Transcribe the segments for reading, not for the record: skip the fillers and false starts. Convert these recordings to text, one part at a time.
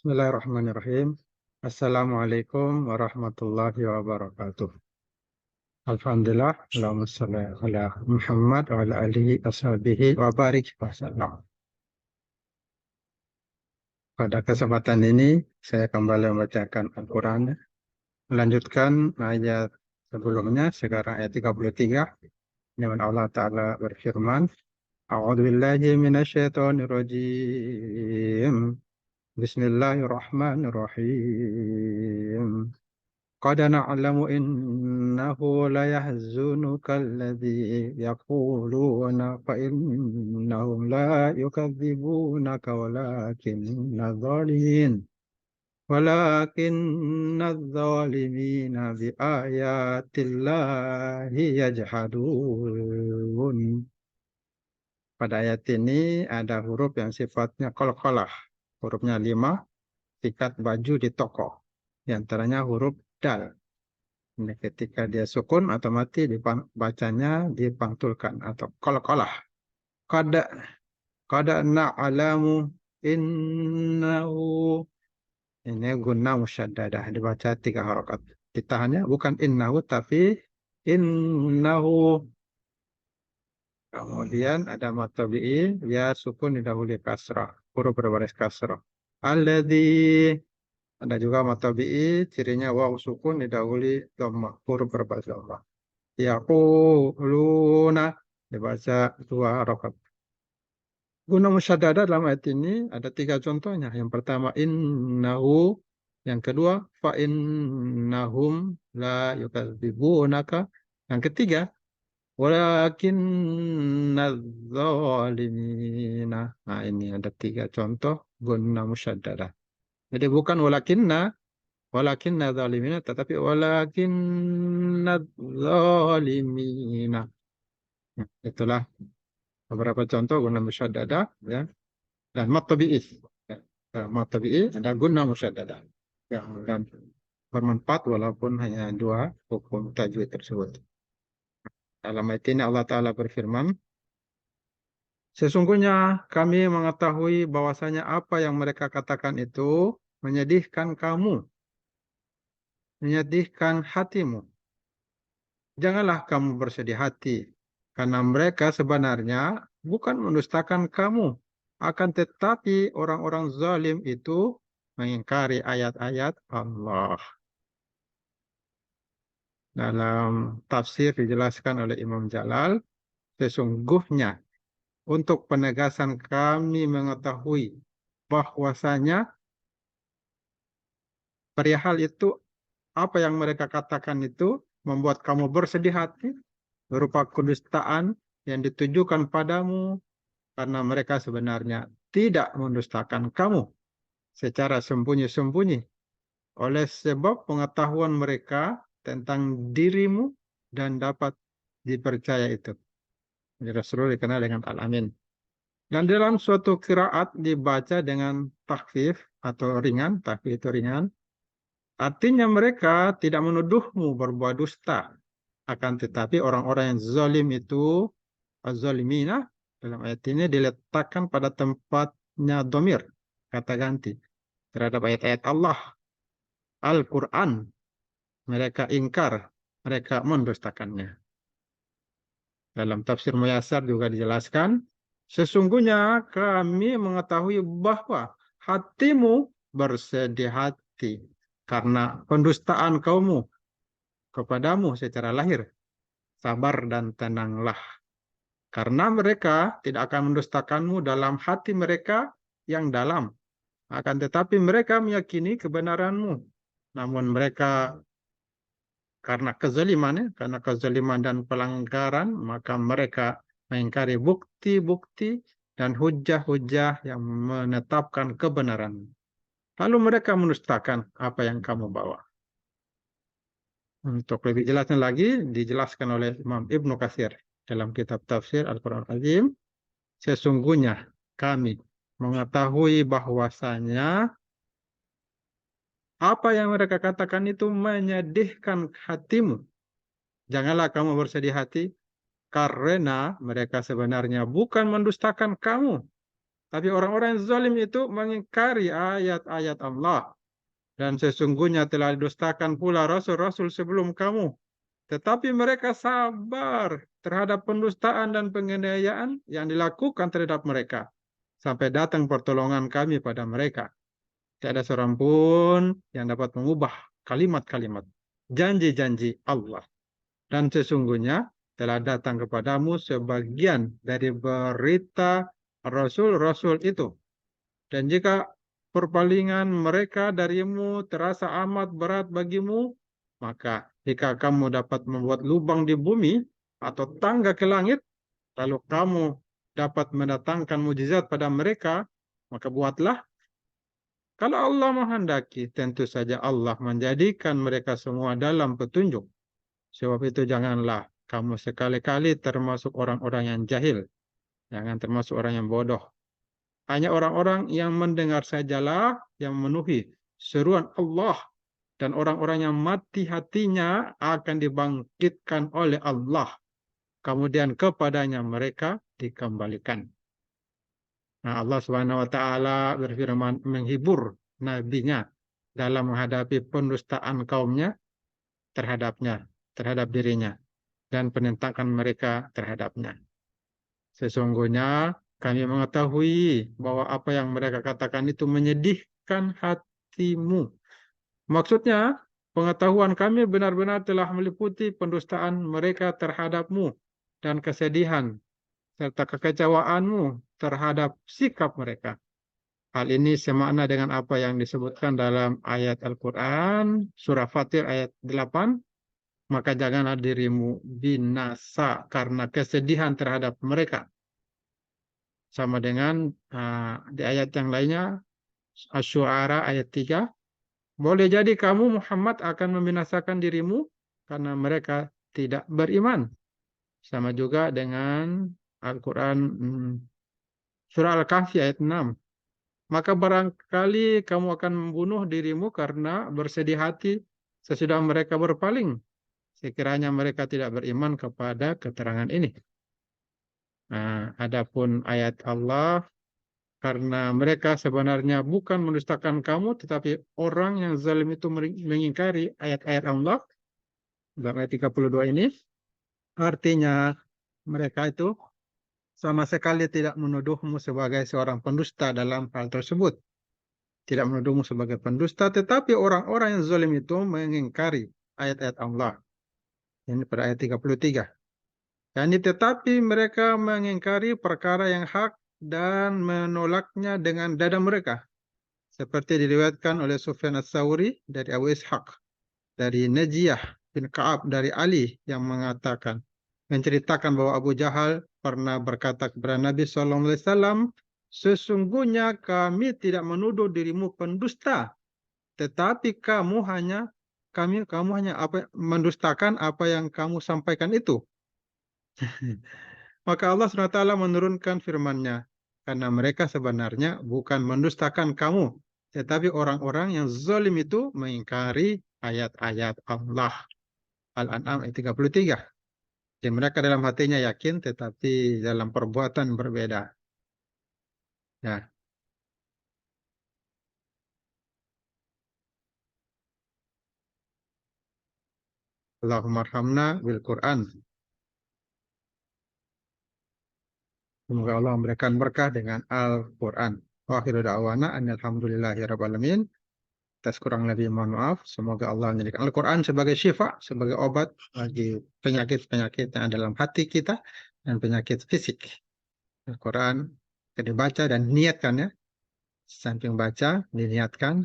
Bismillahirrahmanirrahim. Assalamualaikum warahmatullahi wabarakatuh. Alhamdulillah, Allahumma shalli ala Muhammad wa ala alihi ashabihi wa barik wasallam. Pada kesempatan ini, saya kembali membacakan Al-Quran. Melanjutkan ayat sebelumnya, sekarang ayat 33. Di mana Allah Ta'ala berfirman, A'udzu billahi minasyaitonir rajim. Bismillahirrahmanirrahim. قد نعلم إنه ليحزنك الذي يقولون فإنهم لا يكذبونك ولكن الظالمين بآيات الله يجحدون. Pada ayat ini ada huruf yang sifatnya qalqalah. Hurufnya 5, sikat baju di toko. Di antaranya huruf dal. Ini ketika dia sukun otomatis bacanya dipantulkan atau qalqalah. Qad qad na'lamu innahu, ini gunna musyaddadah, dibaca 3 harokat. Ditahannya bukan innahu tapi innahu. Kemudian ada mad tabi'i, ya sukun didahului kasrah, huruf berbaris kasrah. Alladzi, ada juga mad tabi'i, cirinya waw sukun didahului dhammah, huruf berbaris dhammah. Yaquluna, dibaca 2 harokat. Guna musyaddadah dalam ayat ini ada 3 contohnya. Yang pertama innahu, yang kedua fa innahum la yukadzibunaka, yang ketiga walakinnadz-dhalimina. Nah, ini ada 3 contoh guna musyaddadah. Jadi bukan walakinnadz-dhalimina, tetapi walakinnadz-dhalimina. Nah, itulah beberapa contoh guna musyaddadah, ya. Dan mad tabi'i. Ya, mad tabi'i ada guna musyaddadah. Ya, dan bermanfaat walaupun hanya 2 hukum tajwid tersebut. Dalam ayat ini Allah Ta'ala berfirman, sesungguhnya kami mengetahui bahwasanya apa yang mereka katakan itu menyedihkan kamu, menyedihkan hatimu. Janganlah kamu bersedih hati, karena mereka sebenarnya bukan mendustakan kamu, akan tetapi orang-orang zalim itu mengingkari ayat-ayat Allah. Dalam tafsir dijelaskan oleh Imam Jalal, sesungguhnya untuk penegasan kami mengetahui bahwasanya perihal itu, apa yang mereka katakan itu membuat kamu bersedih hati, berupa kedustaan yang ditujukan padamu, karena mereka sebenarnya tidak mendustakan kamu secara sembunyi-sembunyi, oleh sebab pengetahuan mereka tentang dirimu dan dapat dipercaya itu. Jadi Rasulullah dikenal dengan Al-Amin. Dan dalam suatu qiraat dibaca dengan takhfif atau ringan, takhfif itu ringan. Artinya mereka tidak menuduhmu berbuat dusta. Akan tetapi orang-orang yang zalim itu, az-zalimina, dalam ayat ini diletakkan pada tempatnya domir, kata ganti, terhadap ayat-ayat Allah, Al-Quran. Mereka ingkar, mereka mendustakannya. Dalam tafsir Muyassar juga dijelaskan, sesungguhnya kami mengetahui bahwa hatimu bersedih hati karena pendustaan kaummu kepadamu secara lahir. Sabar dan tenanglah, karena mereka tidak akan mendustakanmu dalam hati mereka yang dalam. Akan tetapi mereka meyakini kebenaranmu. Namun mereka karena kezaliman dan pelanggaran, maka mereka mengingkari bukti-bukti dan hujah-hujah yang menetapkan kebenaran. Lalu mereka mendustakan apa yang kamu bawa. Untuk lebih jelasnya lagi, dijelaskan oleh Imam Ibnu Katsir dalam kitab tafsir Al-Quran Azim, sesungguhnya kami mengetahui bahwasanya apa yang mereka katakan itu menyedihkan hatimu. Janganlah kamu bersedih hati, karena mereka sebenarnya bukan mendustakan kamu, Tapi orang-orang yang zalim itu mengingkari ayat-ayat Allah. Dan sesungguhnya telah didustakan pula rasul-rasul sebelum kamu. Tetapi mereka sabar terhadap pendustaan dan penganiayaan yang dilakukan terhadap mereka. Sampai datang pertolongan kami pada mereka. Tiada seorang pun yang dapat mengubah kalimat-kalimat janji-janji Allah. Dan sesungguhnya telah datang kepadamu sebagian dari berita rasul-rasul itu. Dan jika perpalingan mereka darimu terasa amat berat bagimu, maka jika kamu dapat membuat lubang di bumi atau tangga ke langit, lalu kamu dapat mendatangkan mujizat pada mereka, maka buatlah. Kalau Allah menghendaki, tentu saja Allah menjadikan mereka semua dalam petunjuk. Sebab itu janganlah kamu sekali-kali termasuk orang-orang yang jahil. Jangan termasuk orang yang bodoh. Hanya orang-orang yang mendengar sajalah yang memenuhi seruan Allah. Dan orang-orang yang mati hatinya akan dibangkitkan oleh Allah. Kemudian kepadanya mereka dikembalikan. Nah, Allah Subhanahu wa taala berfirman menghibur nabinya dalam menghadapi pendustaan kaumnya terhadapnya, terhadap dirinya dan penentangan mereka terhadapnya. Sesungguhnya kami mengetahui bahwa apa yang mereka katakan itu menyedihkan hatimu. Maksudnya, pengetahuan kami benar-benar telah meliputi pendustaan mereka terhadapmu dan kesedihan serta kekecewaanmu terhadap sikap mereka. Hal ini semakna dengan apa yang disebutkan dalam ayat Al-Quran, surah Fatir ayat 8. Maka janganlah dirimu binasa karena kesedihan terhadap mereka. Sama dengan di ayat yang lainnya, Asy-Syu'ara ayat 3. Boleh jadi kamu Muhammad akan membinasakan dirimu karena mereka tidak beriman. Sama juga dengan Al-Quran surah Al-Kahfi ayat 6. Maka barangkali kamu akan membunuh dirimu karena bersedih hati sesudah mereka berpaling. Sekiranya mereka tidak beriman kepada keterangan ini. Nah, adapun ayat Allah, karena mereka sebenarnya bukan mendustakan kamu, tetapi orang yang zalim itu mengingkari ayat-ayat Allah. Dalam ayat 32 ini, artinya mereka itu sama sekali tidak menuduhmu sebagai seorang pendusta dalam hal tersebut. Tidak menuduhmu sebagai pendusta, tetapi orang-orang yang zalim itu mengingkari ayat-ayat Allah. Ini pada ayat 33. Yani tetapi mereka mengingkari perkara yang hak dan menolaknya dengan dada mereka. Seperti diriwayatkan oleh Sufyan Ats-Tsauri dari Abu Ishaq, dari Najiyah bin Ka'ab dari Ali yang mengatakan, menceritakan bahwa Abu Jahal pernah berkata kepada Nabi SAW, sesungguhnya kami tidak menuduh dirimu pendusta, tetapi kamu hanya mendustakan apa yang kamu sampaikan itu. Maka Allah SWT menurunkan firman-Nya, karena mereka sebenarnya bukan mendustakan kamu, tetapi orang-orang yang zalim itu mengingkari ayat-ayat Allah. Al-An'am ayat 33. Jadi mereka dalam hatinya yakin, tetapi dalam perbuatan berbeda. Ya. Allahumma arhamna bil Quran. Semoga Allah memberikan berkah dengan Al-Quran. Wa akhiru da'wana alhamdulillahi rabbil alamin. Atas kurang lebih mohon maaf. Semoga Allah menjadikan Al-Quran sebagai syifa, sebagai obat bagi penyakit-penyakit yang ada dalam hati kita dan penyakit fisik. Al-Quran dibaca dan niatkan ya. Samping baca, diniatkan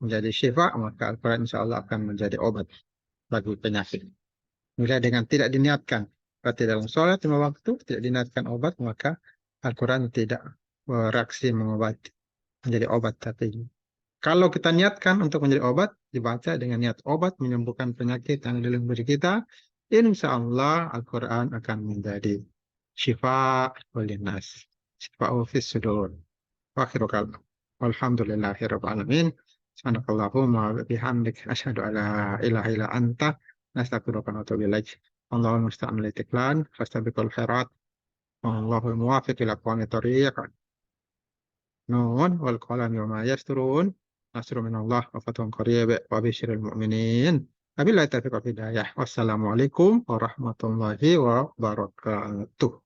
menjadi syifa, maka Al-Quran insya Allah akan menjadi obat bagi penyakit. Bila dengan tidak diniatkan, berarti dalam sholat 5 waktu tidak diniatkan obat, maka Al-Quran tidak bereaksi mengobati, menjadi obat. Tapi kalau kita niatkan untuk menjadi obat, dibaca dengan niat obat menyembuhkan penyakit yang ada dalam diri kita, insya Allah Al-Quran akan menjadi syifa walinas, syifa ufis sudur. Wa akhiru kalam. Walhamdulillahirabbil alamin. Subhanakallahumma wa bihamdik asyhadu an la ilaha illa anta nastaghfiruka wa natubu ilaik. Allahumma musta'an li tiklan fastabiqul khairat. Allahumma muwaffiq ila aqwamit thoriq. Nun wal qalami wa ma yasturun. Nasrun minallah wa fathun qarib wa bisyiril mu'minin. Wabillahi taufiq wal hidayah. Wassalamualaikum warahmatullahi wabarakatuh.